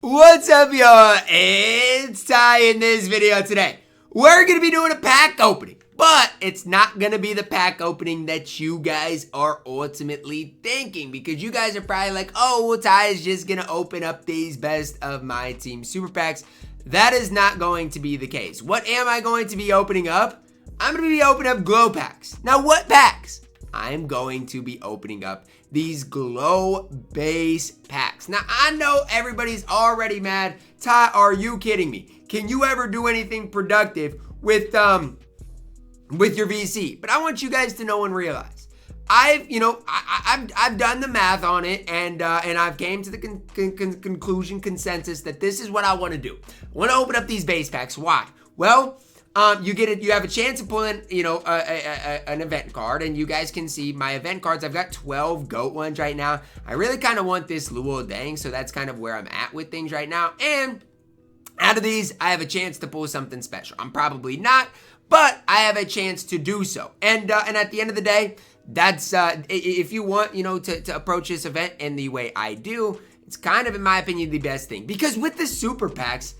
What's up, y'all? It's Ty. In this video today, we're going to be doing a pack opening, but it's not going to be the pack opening that you guys are ultimately thinking, because you guys are probably like, oh, well, Ty is just going to open up these best of my team super packs. That is not going to be the case. What am I going to be opening up? I'm going to be opening up glow packs. Now, what packs? I'm going to be opening up these glow base packs. Now, I know everybody's already mad. Ty, are you kidding me? Can you ever do anything productive with your VC? But I want you guys to know and realize, I've done the math on it, and I've came to the consensus that this is what I want to do. I want to open up these base packs. Why? Well, you have a chance of pulling, an event card, and you guys can see my event cards. I've got 12 GOAT ones right now. I really kind of want this Luol Deng, so that's kind of where I'm at with things right now. And out of these, I have a chance to pull something special. I'm probably not, but I have a chance to do so. And at the end of the day, that's if you want, to approach this event in the way I do, it's kind of, in my opinion, the best thing, because with the super packs,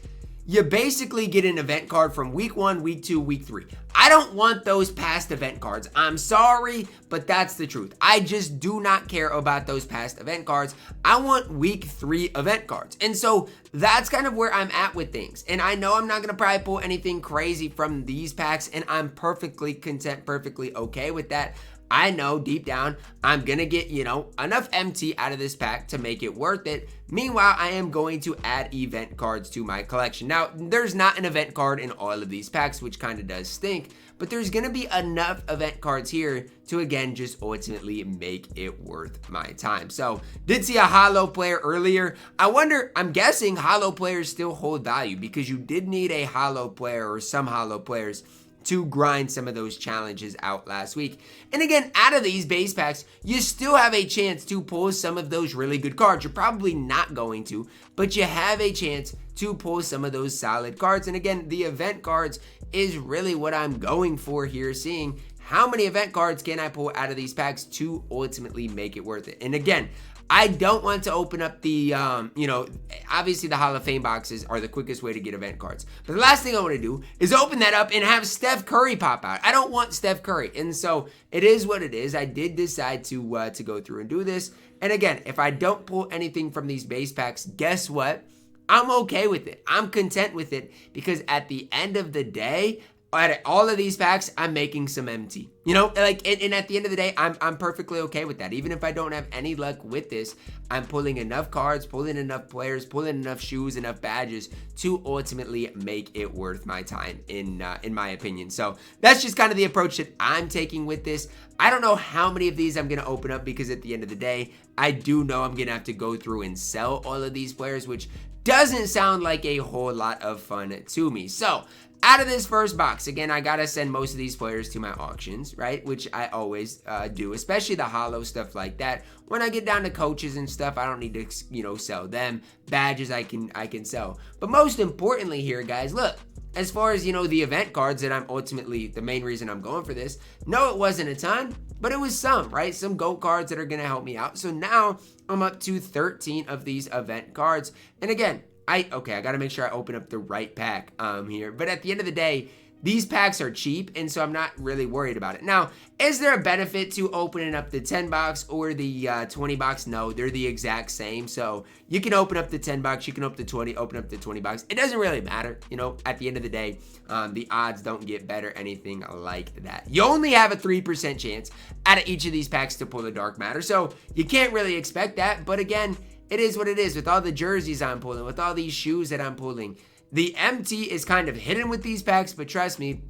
you basically get an event card from week 1, week 2, week 3. I don't want those past event cards. I'm sorry, but that's the truth. I just do not care about those past event cards. I want week 3 event cards. And so that's kind of where I'm at with things. And I know I'm not going to probably pull anything crazy from these packs, and I'm perfectly content, perfectly okay with that. I know deep down I'm going to get, enough MT out of this pack to make it worth it. Meanwhile, I am going to add event cards to my collection. Now, there's not an event card in all of these packs, which kind of does stink, but there's going to be enough event cards here to, again, just ultimately make it worth my time. So, did see a holo player earlier. I'm guessing holo players still hold value, because you did need a holo player or some holo players to grind some of those challenges out last week. And again, out of these base packs, you still have a chance to pull some of those really good cards. You're probably not going to, but you have a chance to pull some of those solid cards. And again, the event cards is really what I'm going for here, seeing how many event cards can I pull out of these packs to ultimately make it worth it. And again, I don't want to open up the, obviously the Hall of Fame boxes are the quickest way to get event cards. But the last thing I want to do is open that up and have Steph Curry pop out. I don't want Steph Curry. And so it is what it is. I did decide to go through and do this. And again, if I don't pull anything from these base packs, guess what? I'm okay with it. I'm content with it, because at the end of the day, out of all of these packs, I'm making some MT. And at the end of the day, I'm perfectly okay with that. Even if I don't have any luck with this, I'm pulling enough cards, pulling enough players, pulling enough shoes, enough badges to ultimately make it worth my time, in my opinion. So that's just kind of the approach that I'm taking with this. I don't know how many of these I'm going to open up, because at the end of the day, I do know I'm going to have to go through and sell all of these players, which doesn't sound like a whole lot of fun to me. So out of this first box, again, I gotta send most of these players to my auctions, right? Which I always do, especially the holo stuff like that. When I get down to coaches and stuff, I don't need to, sell them. Badges I can sell. But most importantly here, guys, look, as far as, the event cards that I'm ultimately, the main reason I'm going for this, no, it wasn't a ton, but it was some, right? Some GOAT cards that are gonna help me out. So now I'm up to 13 of these event cards. And again, I gotta make sure I open up the right pack here. But at the end of the day, these packs are cheap, and so I'm not really worried about it. Now, is there a benefit to opening up the 10 box or the 20 box? No, they're the exact same. So you can open up the 10 box, you can open up the 20 box. It doesn't really matter, at the end of the day. The odds don't get better, anything like that. You only have a 3% chance out of each of these packs to pull the dark matter, so you can't really expect that. But again, it is what it is. With all the jerseys I'm pulling, with all these shoes that I'm pulling, the MT is kind of hidden with these packs, but trust me,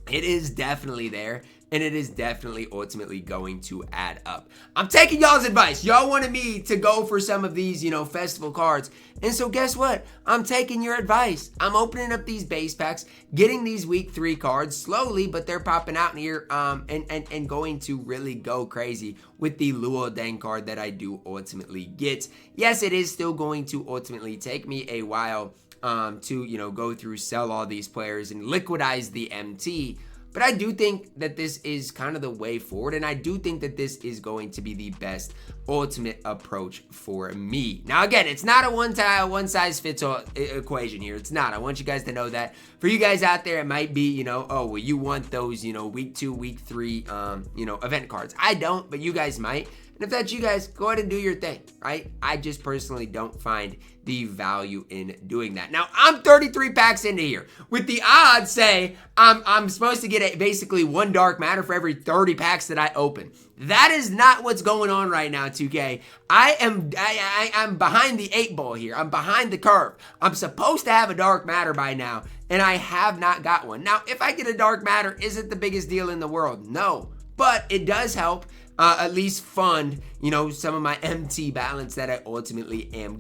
it is definitely there, and it is definitely ultimately going to add up. I'm taking y'all's advice. Y'all wanted me to go for some of these, festival cards. And so guess what? I'm taking your advice. I'm opening up these base packs, getting these week 3 cards slowly, but they're popping out in here and going to really go crazy with the Luol Deng card that I do ultimately get. Yes, it is still going to ultimately take me a while to, go through, sell all these players and liquidize the MT. But I do think that this is kind of the way forward, and I do think that this is going to be the best ultimate approach for me. Now, again, it's not a one-size-fits-all equation here. It's not. I want you guys to know that. For you guys out there, it might be, you know, oh, well, you want those, you know, week 2, week 3, you know, event cards. I don't, but you guys might. And if that's you guys, go ahead and do your thing, right? I just personally don't find the value in doing that. Now, I'm 33 packs into here. With the odds say I'm supposed to get basically 1 dark matter for every 30 packs that I open. That is not what's going on right now, 2K. I'm behind the 8 ball here. I'm behind the curve. I'm supposed to have a dark matter by now, and I have not got one. Now, if I get a dark matter, is it the biggest deal in the world? No, but it does help. At least fund, you know, some of my MT balance that I ultimately am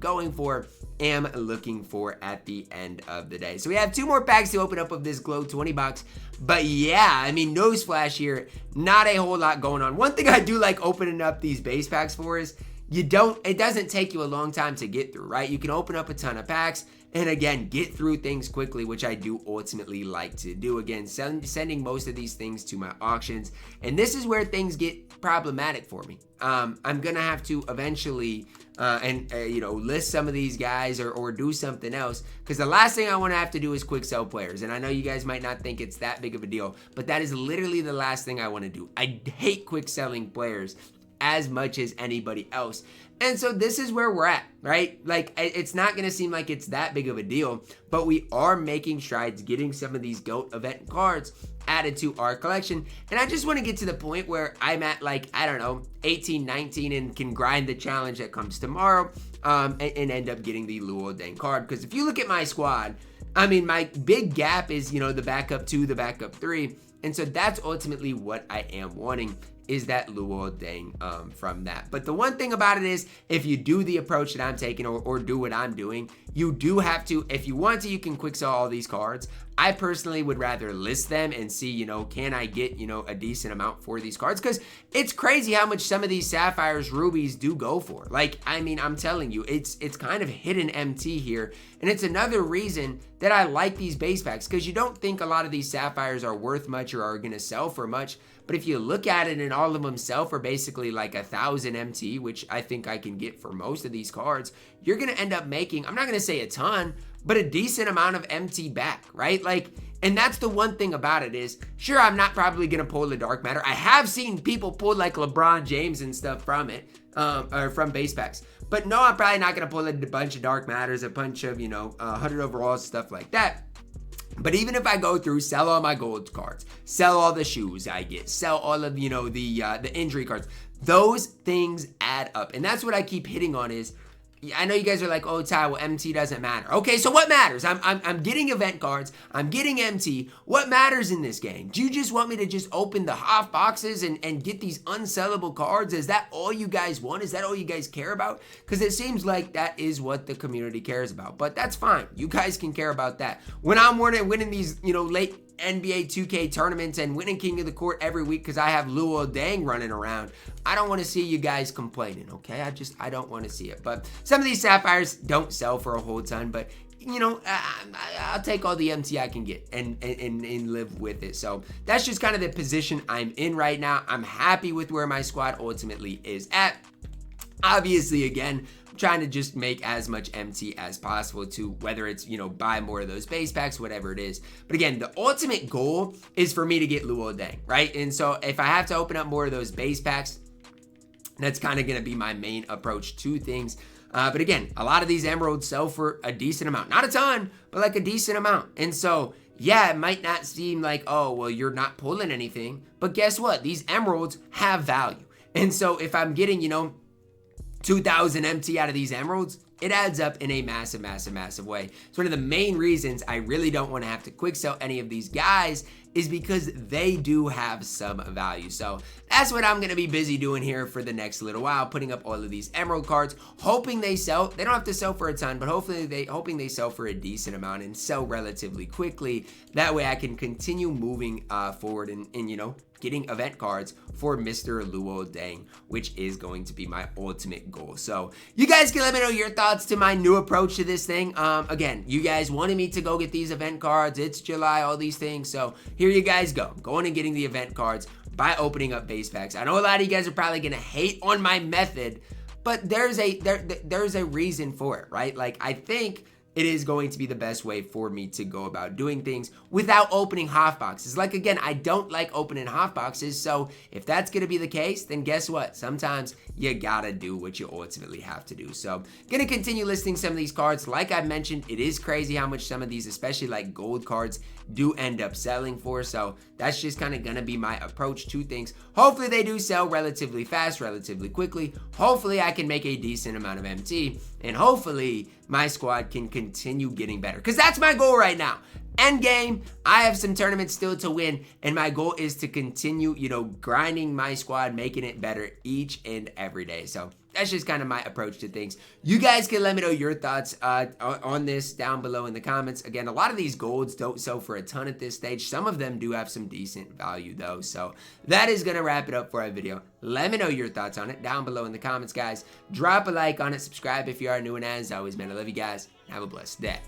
looking for at the end of the day. So we have 2 more packs to open up of this glow, 20 bucks. But yeah, I mean, newsflash here, not a whole lot going on. One thing I do like opening up these base packs for is it doesn't take you a long time to get through, right? You can open up a ton of packs and again, get through things quickly, which I do ultimately like to do. Again, sending most of these things to my auctions. And this is where things get problematic for me. I'm gonna have to eventually you know, list some of these guys or do something else, because the last thing I want to have to do is quick sell players. And I know you guys might not think it's that big of a deal, but that is literally the last thing I want to do. I hate quick selling players as much as anybody else. And so this is where we're at, right? Like, it's not going to seem like it's that big of a deal, but we are making strides getting some of these GOAT event cards added to our collection. And I just want to get to the point where I'm at, like, I don't know, 18, 19 and can grind the challenge that comes tomorrow and end up getting the Luol Deng card. Because if you look at my squad, I mean, my big gap is, you know, the backup 2, the backup 3. And so that's ultimately what I am wanting, is that Luol Deng from that. But the one thing about it is, if you do the approach that I'm taking or do what I'm doing, you do have to, if you want to, you can quick sell all these cards. I personally would rather list them and see, you know, can I get, you know, a decent amount for these cards? Because it's crazy how much some of these sapphires, rubies do go for. Like, I mean, I'm telling you, it's kind of hidden MT here. And it's another reason that I like these base packs, because you don't think a lot of these sapphires are worth much or are going to sell for much. But if you look at it, and all of them sell for basically like 1,000 MT, which I think I can get for most of these cards, you're going to end up making, I'm not going to say a ton, but a decent amount of MT back, right? Like, and that's the one thing about it is, sure, I'm not probably going to pull the dark matter. I have seen people pull like LeBron James and stuff from it, or from base packs. But no, I'm probably not going to pull a bunch of dark matters, a bunch of, you know, 100 overalls, stuff like that. But even if I go through, sell all my gold cards, sell all the shoes I get, sell all of, you know, the injury cards, those things add up. And that's what I keep hitting on is, I know you guys are like, oh, Ty, well, MT doesn't matter. Okay, so what matters? I'm getting event cards. I'm getting MT. What matters in this game? Do you just want me to just open the half boxes and get these unsellable cards? Is that all you guys want? Is that all you guys care about? Because it seems like that is what the community cares about. But that's fine. You guys can care about that. When I'm winning these, you know, late NBA 2K tournaments and winning King of the Court every week because I have Luol Deng running around, I don't want to see you guys complaining, okay? I don't want to see it. But some of these sapphires don't sell for a whole ton, but you know, I'll take all the MT I can get and live with it. So that's just kind of the position I'm in right now. I'm happy with where my squad ultimately is at. Obviously, again, I'm trying to just make as much MT as possible to, whether it's, you know, buy more of those base packs, whatever it is. But again, the ultimate goal is for me to get Luol Deng, right? And so if I have to open up more of those base packs, that's kind of going to be my main approach to things. But again, a lot of these emeralds sell for a decent amount. Not a ton, but like a decent amount. And so, yeah, it might not seem like, oh, well, you're not pulling anything. But guess what? These emeralds have value. And so if I'm getting, you know, 2,000 MT out of these emeralds, it adds up in a massive, massive, massive way. It's one of the main reasons I really don't want to have to quick sell any of these guys, is because they do have some value. So that's what I'm going to be busy doing here for the next little while, putting up all of these emerald cards, hoping they sell. They don't have to sell for a ton, but hoping they sell for a decent amount and sell relatively quickly. That way I can continue moving forward and you know, getting event cards for Mr. Luol Deng, which is going to be my ultimate goal. So you guys can let me know your thoughts to my new approach to this thing. Again, you guys wanted me to go get these event cards. It's July, all these things. So here here you guys go. I'm going and getting the event cards by opening up base packs. I know a lot of you guys are probably gonna hate on my method, but there's a reason for it, right? Like, I think it is going to be the best way for me to go about doing things without opening half boxes. Like, again, I don't like opening half boxes, so if that's gonna be the case, then guess what? Sometimes you gotta do what you ultimately have to do. So, gonna continue listing some of these cards. Like I mentioned, it is crazy how much some of these, especially like gold cards, do end up selling for. So that's just kind of gonna be my approach to things. Hopefully they do sell relatively fast, relatively quickly. Hopefully I can make a decent amount of MT, and hopefully my squad can continue getting better, because that's my goal right now. End game, I have some tournaments still to win, and my goal is to continue, grinding my squad, making it better each and every day. So that's just kind of my approach to things. You guys can let me know your thoughts on this down below in the comments. Again, a lot of these golds don't sell for a ton at this stage. Some of them do have some decent value though. So that is going to wrap it up for our video. Let me know your thoughts on it down below in the comments, guys. Drop a like on it, subscribe if you are new, and as always, man, I love you guys. Have a blessed day.